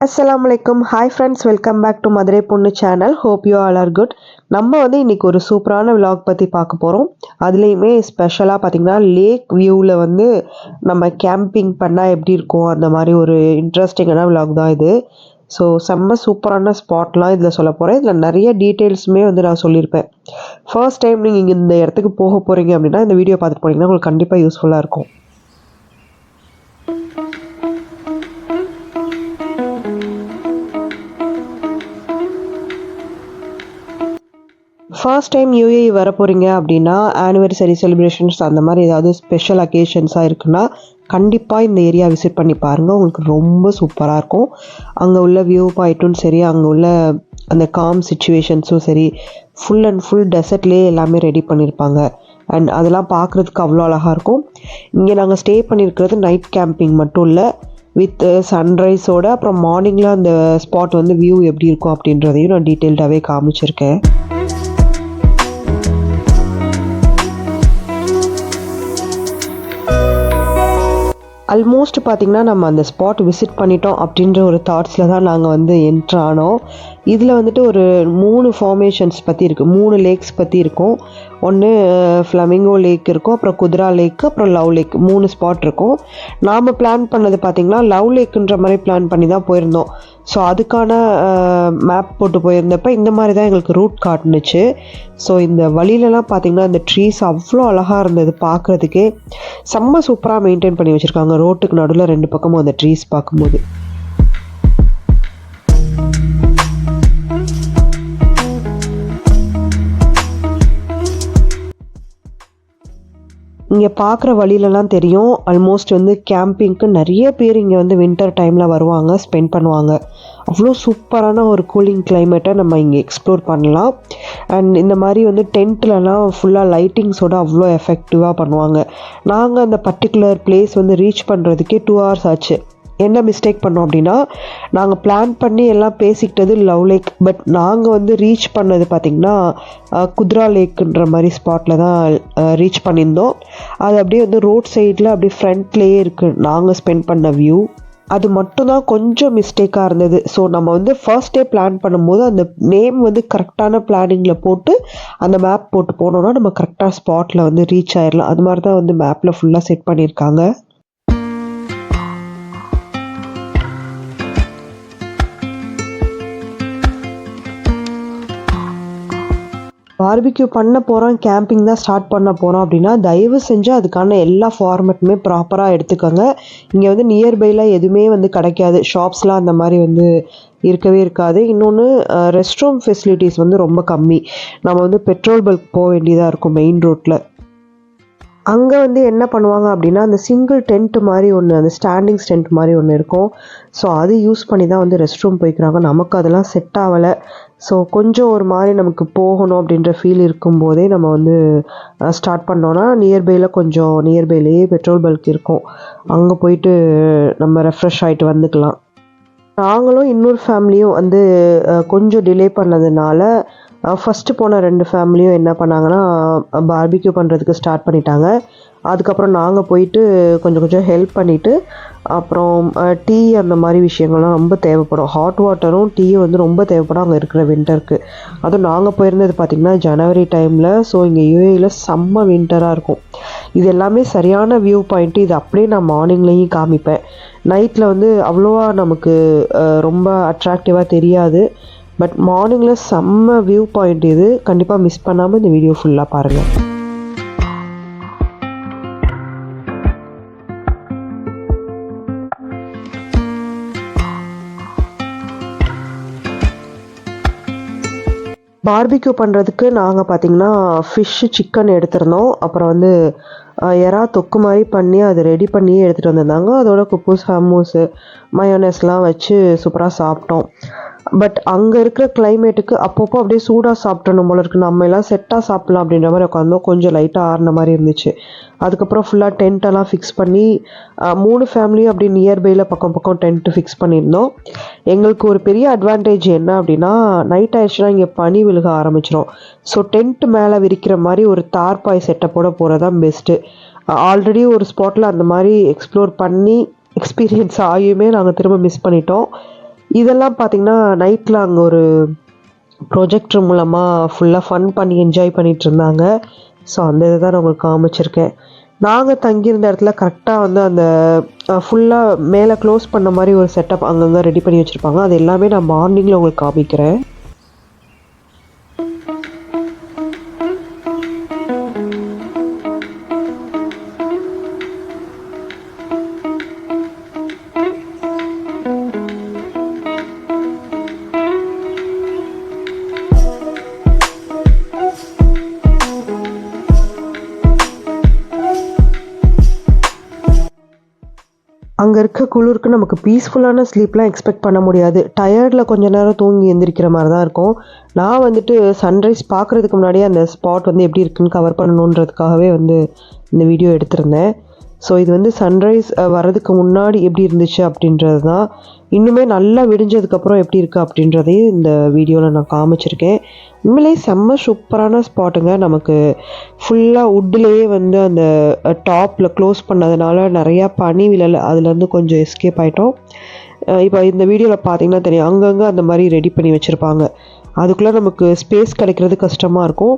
Assalamualaikum. Hi friends, welcome back to Madurai Ponnu channel. Hope you all are good. நம்ம வந்து இன்னைக்கு ஒரு சூப்பரான vlog பத்தி பார்க்க போறோம். அதுலயுமே ஸ்பெஷலா பாத்தீங்கன்னா லேக் வியூல வந்து நம்ம கேம்பிங் பண்ணா எப்படி இருக்கும் அந்த மாதிரி ஒரு இன்ட்ரெஸ்டிங்கான vlog தான் இது. ஸோ செம்ம சூப்பரான ஸ்பாட்லாம் இதில் சொல்ல போகிறேன். இதில் நிறைய டீட்டெயில்ஸுமே வந்து நான் சொல்லியிருப்பேன். ஃபர்ஸ்ட் டைம் நீங்கள் இந்த இடத்துக்கு போக போகிறீங்க அப்படின்னா இந்த வீடியோ பார்த்துட்டு போனீங்கன்னா உங்களுக்கு கண்டிப்பாக யூஸ்ஃபுல்லாக இருக்கும். ஃபர்ஸ்ட் டைம் யூஏஇ வர போகிறீங்க அப்படின்னா ஆனிவர்சரி செலிப்ரேஷன்ஸ் அந்த மாதிரி ஏதாவது ஸ்பெஷல் அக்கேஷன்ஸாக இருக்குன்னா கண்டிப்பாக இந்த ஏரியா விசிட் பண்ணி பாருங்கள். உங்களுக்கு ரொம்ப சூப்பராக இருக்கும். அங்கே உள்ள வியூ பாயிண்ட்டும் சரி, அங்கே உள்ள அந்த காம் சிச்சுவேஷன்ஸும் சரி, ஃபுல் அண்ட் ஃபுல் டெசர்ட்லேயே எல்லாமே ரெடி பண்ணியிருப்பாங்க. அண்ட் அதெல்லாம் பார்க்குறதுக்கு அவ்வளோ அழகாக இருக்கும். இங்கே நாங்கள் ஸ்டே பண்ணியிருக்கிறது நைட் கேம்பிங் மட்டும் இல்லை, வித் சன்ரைஸோட அப்புறம் மார்னிங்கில் அந்த ஸ்பாட் வந்து வியூ எப்படி இருக்கும் அப்படின்றதையும் நான் டீட்டெயில்டாகவே காமிச்சிருக்கேன். ஆல்மோஸ்ட் பார்த்திங்கன்னா நம்ம அந்த ஸ்பாட் விசிட் பண்ணிட்டோம் அப்படின்ற ஒரு தாட்ஸில் தான் நாங்கள் வந்து என்ட்ரு ஆனோம். இதில் வந்துட்டு ஒரு 3 ஃபார்மேஷன்ஸ் பற்றி இருக்குது, 3 லேக்ஸ் பற்றி இருக்கும். ஒன்று ஃப்ளமிங்கோ லேக் இருக்கும், அப்புறம் குதிரா லேக், அப்புறம் லவ் லேக், 3 ஸ்பாட் இருக்கும். நாம் பிளான் பண்ணது பார்த்திங்கன்னா லவ் லேக்குன்ற மாதிரி பிளான் பண்ணி தான் போயிருந்தோம். ஸோ அதுக்கான மேப் போட்டு போயிருந்தப்போ இந்த மாதிரி தான் எங்களுக்கு ரூட் காட்டுனுச்சு. ஸோ இந்த வழியிலலாம் பார்த்திங்கன்னா இந்த ட்ரீஸ் அவ்வளோ அழகாக இருந்தது பார்க்குறதுக்கே. செம்ம சூப்பராக மெயின்டைன் பண்ணி வச்சுருக்காங்க ரோட்டுக்கு நடுவில் 2 பக்கமும் அந்த ட்ரீஸ் பார்க்கும்போது. இங்கே பார்க்குற வழியிலலாம் தெரியும், ஆல்மோஸ்ட் வந்து கேம்பிங்க்கு நிறைய பேர் இங்கே வந்து வின்டர் டைமில் வருவாங்க, ஸ்பெண்ட் பண்ணுவாங்க. அவ்வளோ சூப்பரான ஒரு கூலிங் கிளைமேட்டை நம்ம இங்கே எக்ஸ்ப்ளோர் பண்ணலாம். அண்ட் இந்த மாதிரி வந்து டென்ட்லலாம் ஃபுல்லாக லைட்டிங்ஸோட அவ்வளோ எஃபெக்டிவாக பண்ணுவாங்க. நாங்கள் அந்த பர்டிகுலர் பிளேஸ் வந்து ரீச் பண்ணுறதுக்கே 2 hours ஆச்சு. என்ன மிஸ்டேக் பண்ணோம் அப்படின்னா, நாங்கள் பிளான் பண்ணி எல்லாம் பேசிக்கிட்டது லவ் லேக், பட் நாங்கள் வந்து ரீச் பண்ணது பார்த்திங்கன்னா குதிரா லேக்குன்ற மாதிரி ஸ்பாட்டில் தான் ரீச் பண்ணியிருந்தோம். அது அப்படியே வந்து ரோட் சைடில் அப்படியே ஃப்ரண்ட்லேயே இருக்குது நாங்கள் ஸ்பெண்ட் பண்ண வியூ. அது மட்டும்தான் கொஞ்சம் மிஸ்டேக்காக இருந்தது. ஸோ நம்ம வந்து ஃபர்ஸ்ட் டே பிளான் பண்ணும்போது அந்த நேம் வந்து கரெக்டான பிளானிங்கில் போட்டு அந்த மேப் போட்டு போனோன்னா நம்ம கரெக்டாக ஸ்பாட்டில் வந்து ரீச் ஆயிடலாம். அது மாதிரி தான் வந்து மேப்பில் ஃபுல்லாக செட் பண்ணியிருக்காங்க. பார்பிக்யூ பண்ண போகிறோம், கேம்பிங் தான் ஸ்டார்ட் பண்ண போகிறோம் அப்படின்னா தயவு செஞ்சு அதுக்கான எல்லா ஃபார்மேட்டுமே ப்ராப்பராக எடுத்துக்கோங்க. இங்கே வந்து நியர்பையில் எதுவுமே வந்து கிடைக்காது, ஷாப்ஸ்லாம் அந்த மாதிரி வந்து இருக்கவே இருக்காது. இன்னொன்று ரெஸ்ட் ரூம் ஃபெசிலிட்டிஸ் வந்து ரொம்ப கம்மி. நம்ம வந்து பெட்ரோல் பல்க் போக வேண்டியதாக இருக்கும் மெயின் ரோட்டில். அங்கே வந்து என்ன பண்ணுவாங்க அப்படின்னா அந்த சிங்கிள் டென்ட் மாதிரி ஒன்று, அந்த ஸ்டாண்டிங்ஸ் டென்ட் மாதிரி ஒன்று இருக்கும். ஸோ அது யூஸ் பண்ணி தான் வந்து ரெஸ்ட் ரூம் போய்க்கிறாங்க. நமக்கு அதெல்லாம் செட் ஆகலை. ஸோ கொஞ்சம் ஒரு மாதிரி நமக்கு போகணும் அப்படின்ற ஃபீல் இருக்கும்போதே நம்ம வந்து ஸ்டார்ட் பண்ணோன்னா நியர்பைலேயே பெட்ரோல் பல்க் இருக்கும், அங்கே போயிட்டு நம்ம ரெஃப்ரெஷ் ஆகிட்டு வந்துக்கலாம். நாங்களும் இன்னொரு ஃபேமிலியும் வந்து கொஞ்சம் டிலே பண்ணதுனால ஃபஸ்ட்டு போன 2 ஃபேமிலியும் என்ன பண்ணாங்கன்னா பார்பிக்யூ பண்ணுறதுக்கு ஸ்டார்ட் பண்ணிட்டாங்க. அதுக்கப்புறம் நாங்கள் போயிட்டு கொஞ்சம் ஹெல்ப் பண்ணிவிட்டு அப்புறம் டீ அந்த மாதிரி விஷயங்கள்லாம் ரொம்ப தேவைப்படும். ஹாட் வாட்டரும் டீயும் வந்து ரொம்ப தேவைப்படும் அங்கே இருக்கிற வின்டருக்கு. அதுவும் நாங்கள் போயிருந்தது பார்த்திங்கன்னா ஜனவரி டைமில். ஸோ இங்கே யூஏஇயில் செம்ம வின்டராக இருக்கும். இது எல்லாமே சரியான வியூ பாயிண்ட்டு. இது அப்படியே நான் மார்னிங்லேயும் காமிப்பேன். நைட்டில் வந்து அவ்வளோவா நமக்கு ரொம்ப அட்ராக்டிவாக தெரியாது. பட் மார்னிங்கில் செம்ம வியூ பாயிண்ட் இது. கண்டிப்பாக மிஸ் பண்ணாமல் இந்த வீடியோ ஃபுல்லாக பாருங்கள். பார்பிக்யூ பண்ணுறதுக்கு நாங்கள் பார்த்திங்கன்னா ஃபிஷ்ஷு, சிக்கன் எடுத்துருந்தோம். அப்புறம் வந்து எறா தொக்கு மாதிரி பண்ணி அதை ரெடி பண்ணியே எடுத்துகிட்டு வந்திருந்தாங்க. அதோட குப்பூஸ், ஹம்மூஸு, மயோனஸ்லாம் வச்சு சூப்பராக சாப்பிட்டோம். பட் அங்கே இருக்கிற கிளைமேட்டுக்கு அப்பப்போ அப்படியே சூடாக சாப்பிட்டணும் போல இருக்குது. நம்ம எல்லாம் செட்டாக சாப்பிட்லாம் அப்படின்ற மாதிரி உட்காந்தோம். கொஞ்சம் லைட்டாக ஆறின மாதிரி இருந்துச்சு. அதுக்கப்புறம் ஃபுல்லாக டென்ட்டெல்லாம் ஃபிக்ஸ் பண்ணி 3 ஃபேமிலியும் அப்படி நியர்பையில் பக்கம் டென்ட்டு ஃபிக்ஸ் பண்ணியிருந்தோம். எங்களுக்கு ஒரு பெரிய அட்வான்டேஜ் என்ன அப்படின்னா, நைட் ஆயிடுச்சுன்னா இங்கே பனி விழுக ஆரம்பிச்சிடும். ஸோ டென்ட் மேலே விரிக்கிற மாதிரி ஒரு தார்பாய் செட்டப்போட போகிறது தான் பெஸ்ட்டு. ஆல்ரெடி ஒரு ஸ்பாட்டில் அந்த மாதிரி எக்ஸ்ப்ளோர் பண்ணி எக்ஸ்பீரியன்ஸ் ஆகியுமே நாங்கள் திரும்ப மிஸ் பண்ணிட்டோம். இதெல்லாம் பார்த்திங்கன்னா நைட்டில் அங்கே ஒரு ப்ரொஜெக்டர் மூலமாக ஃபுல்லாக ஃபன் பண்ணி என்ஜாய் பண்ணிகிட்டு இருந்தாங்க. ஸோ அந்த இதை தான் நான் உங்களுக்கு காமிச்சிருக்கேன். நாங்கள் தங்கியிருந்த இடத்துல கரெக்டாக வந்து அந்த ஃபுல்லாக மேலே க்ளோஸ் பண்ண மாதிரி ஒரு செட்டப் அங்கங்கே ரெடி பண்ணி வச்சுருப்பாங்க. அது எல்லாமே நான் மார்னிங்கில் உங்களுக்கு காமிக்கிறேன். அங்கே இருக்க குளிருக்கு நமக்கு பீஸ்ஃபுல்லான ஸ்லீப்லாம் எக்ஸ்பெக்ட் பண்ண முடியாது. டயர்டில் கொஞ்ச நேரம் தூங்கி எந்திரிக்கிற மாதிரி தான் இருக்கும். நான் வந்துட்டு சன்ரைஸ் பார்க்குறதுக்கு முன்னாடியே அந்த ஸ்பாட் வந்து எப்படி இருக்குன்னு கவர் பண்ணணுன்றதுக்காகவே வந்து இந்த வீடியோ எடுத்திருந்தேன். ஸோ இது வந்து சன்ரைஸ் வர்றதுக்கு முன்னாடி எப்படி இருந்துச்சு அப்படின்றது தான். இன்னுமே நல்லா விடிஞ்சதுக்கப்புறம் எப்படி இருக்குது அப்படின்றதையும் இந்த வீடியோவில் நான் காமிச்சிருக்கேன். உண்மையிலே செம்ம சூப்பரான ஸ்பாட்டுங்க. நமக்கு ஃபுல்லாக வுட்லேயே வந்து அந்த டாப்பில் க்ளோஸ் பண்ணதுனால நிறையா பனி விழலை, அதுலேருந்து கொஞ்சம் எஸ்கேப் ஆகிட்டோம். இப்போ இந்த வீடியோவில் பார்த்தீங்கன்னா தெரியும், அங்கங்கே அந்த மாதிரி ரெடி பண்ணி வச்சுருப்பாங்க. அதுக்குள்ளே நமக்கு ஸ்பேஸ் கிடைக்கிறது கஷ்டமாக இருக்கும்.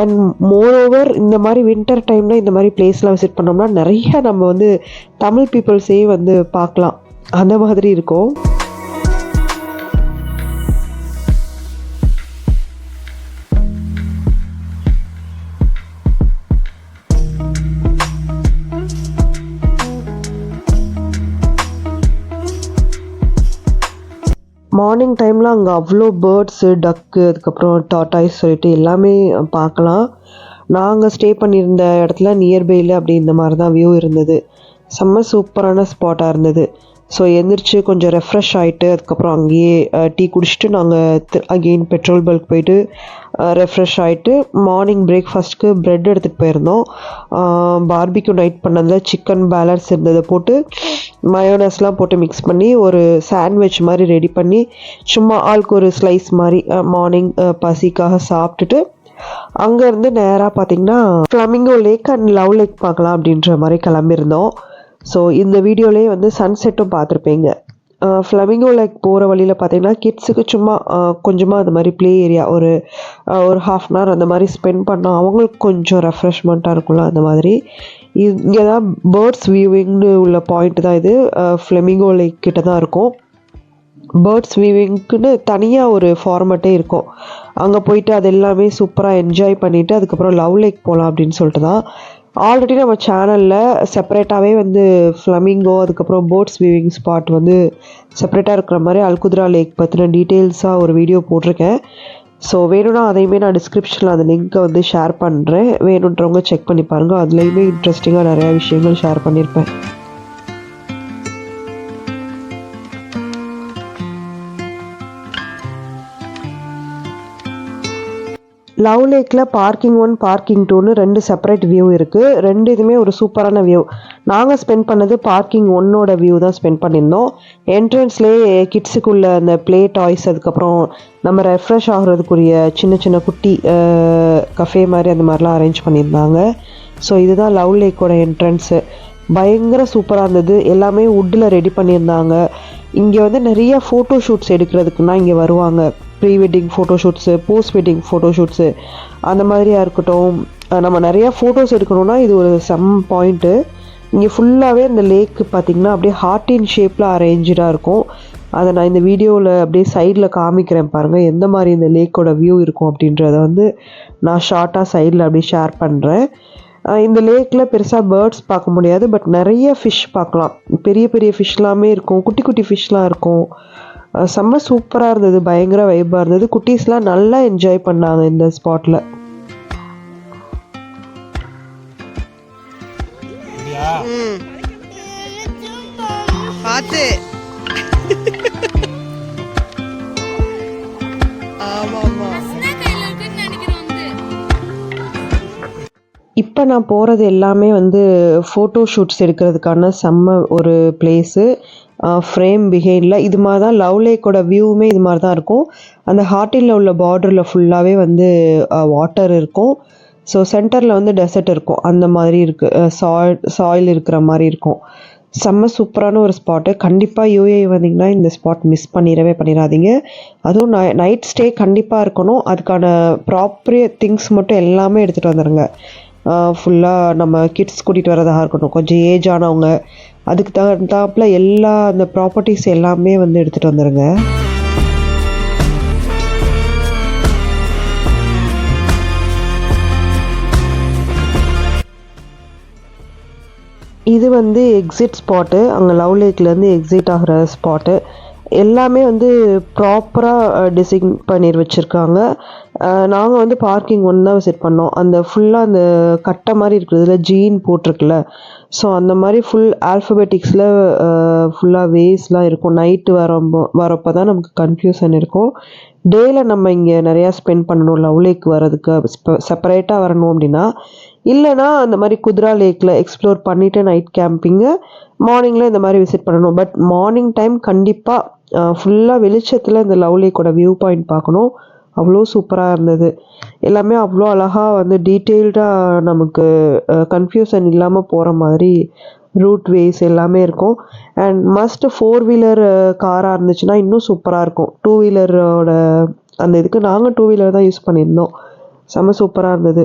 அண்ட் மோரோவர் இந்த மாதிரி வின்டர் டைமில் இந்த மாதிரி பிளேஸ்லாம் விசிட் பண்ணோம்னா நிறைய நம்ம வந்து தமிழ் பீப்புள்ஸே வந்து பார்க்கலாம், அந்த மாதிரி இருக்கும். மார்னிங் டைமில் அங்கே அவ்வளோ பேர்ட்ஸு, டக்கு, அதுக்கப்புறம் டாட்டாய்ஸ் சொல்லிட்டு எல்லாமே பார்க்கலாம். நாங்கள் ஸ்டே பண்ணியிருந்த இடத்துல நியர்பையில் அப்படி இந்த மாதிரி தான் வியூ இருந்தது. செம்ம சூப்பரான ஸ்பாட்டாக இருந்தது. ஸோ எந்திரிச்சு கொஞ்சம் ரெஃப்ரெஷ் ஆகிட்டு அதுக்கப்புறம் அங்கேயே டீ குடிச்சிட்டு நாங்கள் அகெயின் பெட்ரோல் பல்க் போயிட்டு ரெஃப்ரெஷ் ஆகிட்டு மார்னிங் பிரேக்ஃபாஸ்ட்டுக்கு ப்ரெட் எடுத்துகிட்டு போயிருந்தோம். பார்பிக்யூ நைட் பண்ணதில் சிக்கன் பேலன்ஸ் இருந்ததை போட்டு மயோனஸ்லாம் போட்டு மிக்ஸ் பண்ணி ஒரு சாண்ட்விச் மாதிரி ரெடி பண்ணி சும்மா ஆளுக்கு ஒரு ஸ்லைஸ் மாதிரி மார்னிங் பசிக்காக சாப்பிட்டுட்டு அங்கேருந்து நேராக பார்த்திங்கன்னா flamingo lake and love lake பார்க்கலாம் அப்படின்ற மாதிரி கிளம்பியிருந்தோம். ஸோ இந்த வீடியோலேயே வந்து சன்செட்டும் பார்த்துருப்பீங்க. ஃப்ளமிங்கோ லேக் போகிற வழியில் பார்த்தீங்கன்னா கிட்ஸுக்கு சும்மா கொஞ்சமாக அந்த மாதிரி ப்ளே ஏரியா ஒரு 1/2 hour அந்த மாதிரி ஸ்பெண்ட் பண்ணால் அவங்களுக்கு கொஞ்சம் ரெஃப்ரெஷ்மெண்ட்டாக இருக்கும்ல, அந்த மாதிரி. இங்கே தான் பேர்ட்ஸ் வியூவிங்னு உள்ள பாயிண்ட் தான் இது. ஃப்ளமிங்கோ லேக் கிட்ட தான் இருக்கும். பேர்ட்ஸ் வியூவிங்க்குன்னு தனியாக ஒரு ஃபார்மேட்டே இருக்கும். அங்கே போயிட்டு அது எல்லாமே சூப்பராக என்ஜாய் பண்ணிவிட்டு அதுக்கப்புறம் லவ் லேக் போகலாம் அப்படின்னு சொல்லிட்டு தான். ஆல்ரெடி நம்ம சேனலில் செப்பரேட்டாகவே வந்து ஃப்ளமிங்கோ அதுக்கப்புறம் பேர்ட்ஸ் வியூவிங் ஸ்பாட் வந்து செப்பரேட்டாக இருக்கிற மாதிரி அல்குத்ரா லேக் பற்றின டீட்டெயில்ஸாக ஒரு வீடியோ போட்டிருக்கேன். ஸோ வேணும்னா அதையுமே நான் டிஸ்கிரிப்ஷனில் அந்த லிங்க்கை வந்து ஷேர் பண்ணுறேன். வேணுன்றவங்க செக் பண்ணி பாருங்கள். அதுலேயுமே இன்ட்ரெஸ்டிங்காக நிறையா விஷயங்கள் ஷேர் பண்ணியிருப்பேன். லவ் லேக்கில் பார்க்கிங் 1 பார்க்கிங் 2ன்னு 2 செப்பரேட் வியூ இருக்குது. 2 இதுவுமே ஒரு சூப்பரான வியூ. நாங்கள் ஸ்பெண்ட் பண்ணது பார்க்கிங் 1ஓட வியூ தான் ஸ்பெண்ட் பண்ணியிருந்தோம். என்ட்ரன்ஸ்லேயே கிட்ஸுக்குள்ள அந்த ப்ளே டாய்ஸ் அதுக்கப்புறம் நம்ம ரெஃப்ரெஷ் ஆகிறதுக்குரிய சின்ன சின்ன குட்டி கஃபே மாதிரி அந்த மாதிரிலாம் அரேஞ்ச் பண்ணியிருந்தாங்க. ஸோ இதுதான் லவ் லேக்கோட என்ட்ரன்ஸு. பயங்கர சூப்பராக இருந்தது. எல்லாமே வுட்டில் ரெடி பண்ணியிருந்தாங்க. இங்கே வந்து நிறைய ஃபோட்டோ ஷூட்ஸ் எடுக்கிறதுக்குன்னா இங்கே வருவாங்க. ப்ரீ வெட்டிங் ஃபோட்டோஷூட்ஸு, போஸ்ட் வெட்டிங் ஃபோட்டோஷூட்ஸு அந்த மாதிரியாக இருக்கட்டும். நம்ம நிறையா ஃபோட்டோஸ் எடுக்கணுன்னா இது ஒரு செம் பாயிண்ட்டு. இங்கே ஃபுல்லாகவே இந்த லேக்கு பார்த்திங்கன்னா அப்படியே ஹார்ட்டின் ஷேப்பில் அரேஞ்சாக இருக்கும். அதை நான் இந்த வீடியோவில் அப்படியே சைடில் காமிக்கிறேன் பாருங்கள், எந்த மாதிரி இந்த லேக்கோட வியூ இருக்கும் அப்படின்றத வந்து நான் ஷார்ட்டாக சைடில் அப்படியே ஷேர் பண்ணுறேன். இந்த லேக்கில் பெருசாக பேர்ட்ஸ் பார்க்க முடியாது, பட் நிறைய ஃபிஷ் பார்க்கலாம். பெரிய பெரிய ஃபிஷ்லாமே இருக்கும், குட்டி குட்டி ஃபிஷ்லாம் இருக்கும். செம்ம சூப்பராக இருந்தது, பயங்கர வைப்பாக இருந்தது. குட்டீஸ்லாம் நல்லா என்ஜாய் பண்ணாங்க இந்த ஸ்பாட்டில். பார்த்து இப்போ நான் போகிறது எல்லாமே வந்து ஃபோட்டோ ஷூட்ஸ் எடுக்கிறதுக்கான செம்ம ஒரு பிளேஸு. ஃப்ரேம் பிஹைண்டில் இது மாதிரி தான் லவ் லேக்கோட வியூவுமே இது மாதிரி தான் இருக்கும். அந்த ஹார்ட்டினில் உள்ள பார்டரில் ஃபுல்லாகவே வந்து வாட்டர் இருக்கும். ஸோ சென்டரில் வந்து டெசர்ட் இருக்கும், அந்த மாதிரி இருக்குது. சாயில் இருக்கிற மாதிரி இருக்கும். செம்ம சூப்பரான ஒரு ஸ்பாட்டு. கண்டிப்பாக யூஏஇ வந்தீங்கன்னா இந்த ஸ்பாட் மிஸ் பண்ணிடாதீங்க. அதுவும் நைட் ஸ்டே கண்டிப்பாக இருக்கணும். அதுக்கான ப்ராப்பர் திங்ஸ் மட்டும் எல்லாமே எடுத்துகிட்டு வந்துடுங்க. ஃபுல்லாக நம்ம கிட்ஸ் கூட்டிகிட்டு வரதாக இருக்கட்டும், கொஞ்சம் ஏஜ் ஆனவங்க, அதுக்கு தகுந்தாப்புல எல்லா அந்த ப்ராப்பர்ட்டிஸ் எல்லாமே வந்து எடுத்துகிட்டு வந்துடுங்க. இது வந்து எக்ஸிட் ஸ்பாட்டு. அங்கே லவ் லேக்லேருந்து எக்ஸிட் ஆகிற ஸ்பாட்டு. எல்லாமே வந்து ப்ராப்பராக டிசைன் பண்ணி வச்சுருக்காங்க. நாங்கள் வந்து பார்க்கிங் ஒன்று தான் விசிட் பண்ணோம். அந்த ஃபுல்லாக அந்த கட்டை மாதிரி இருக்கிறதுல ஜீன் போட்டிருக்குல்ல, ஸோ அந்த மாதிரி ஃபுல் ஆல்ஃபபெட்டிக்ஸில் ஃபுல்லாக வேஸ்லாம் இருக்கும். நைட்டு வரப்போ தான் நமக்கு கன்ஃபியூஷன் இருக்கும். டேயில் நம்ம இங்கே நிறையா ஸ்பெண்ட் பண்ணணும் லவ் லேக் வரதுக்கு செப்பரேட்டாக வரணும் அப்படின்னா. இல்லைனா அந்த மாதிரி குத்ரா லேக்கில் எக்ஸ்ப்ளோர் பண்ணிவிட்டு நைட் கேம்பிங்கு மார்னிங்கில் இந்த மாதிரி விசிட் பண்ணணும். பட் மார்னிங் டைம் கண்டிப்பாக ஃபுல்லாக வெளிச்சத்தில் இந்த லவ் லேக்கோட வியூ பாயிண்ட் பார்க்கணும். அவ்வளோ சூப்பராக இருந்தது. எல்லாமே அவ்வளோ அழகாக வந்து டீட்டெயில்டாக நமக்கு கன்ஃபியூஷன் இல்லாமல் போகிற மாதிரி ரூட் வேஸ் எல்லாமே இருக்கும். அண்ட் மஸ்ட் 4 வீலர் காராக இருந்துச்சுன்னா இன்னும் சூப்பராக இருக்கும். 2 வீலரோட அந்த இதுக்கு நாங்கள் 2 வீலர் தான் யூஸ் பண்ணியிருந்தோம். செம்ம சூப்பராக இருந்தது.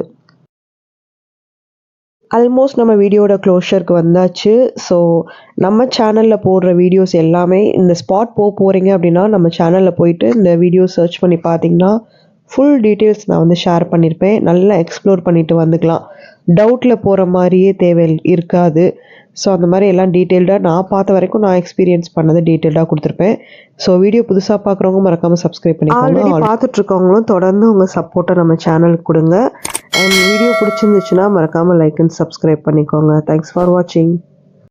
ஆல்மோஸ்ட் நம்ம வீடியோட க்ளோஷருக்கு வந்தாச்சு. ஸோ நம்ம சேனலில் போடுற வீடியோஸ் எல்லாமே இந்த ஸ்பாட் போகிறீங்க அப்படின்னா நம்ம சேனலில் போயிட்டு இந்த வீடியோ சர்ச் பண்ணி பார்த்தீங்கன்னா ஃபுல் டீட்டெயில்ஸ் நான் வந்து ஷேர் பண்ணியிருப்பேன். நல்லா எக்ஸ்ப்ளோர் பண்ணிவிட்டு வந்துக்கலாம். டவுட்டில் போகிற மாதிரியே தேவை இருக்காது. ஸோ அந்த மாதிரி எல்லாம் டீட்டெயில்டாக நான் பார்த்த வரைக்கும் நான் எக்ஸ்பீரியன்ஸ் பண்ணது டீட்டெயில்டாக கொடுத்துருப்பேன். ஸோ வீடியோ புதுசாக பார்க்குறவங்க மறக்காமல் சப்ஸ்கிரைப் பண்ணிக்கோங்க. ஆல்ரெடி பார்த்துட்ருக்கவங்களும் தொடர்ந்து உங்கள் சப்போர்ட்டை நம்ம சேனலுக்கு கொடுங்க. அண்ட் வீடியோ பிடிச்சிருந்துச்சுன்னா மறக்காமல் லைக் அண்ட் சப்ஸ்கிரைப் பண்ணிக்கோங்க. தேங்க்ஸ் ஃபார் வாட்சிங்.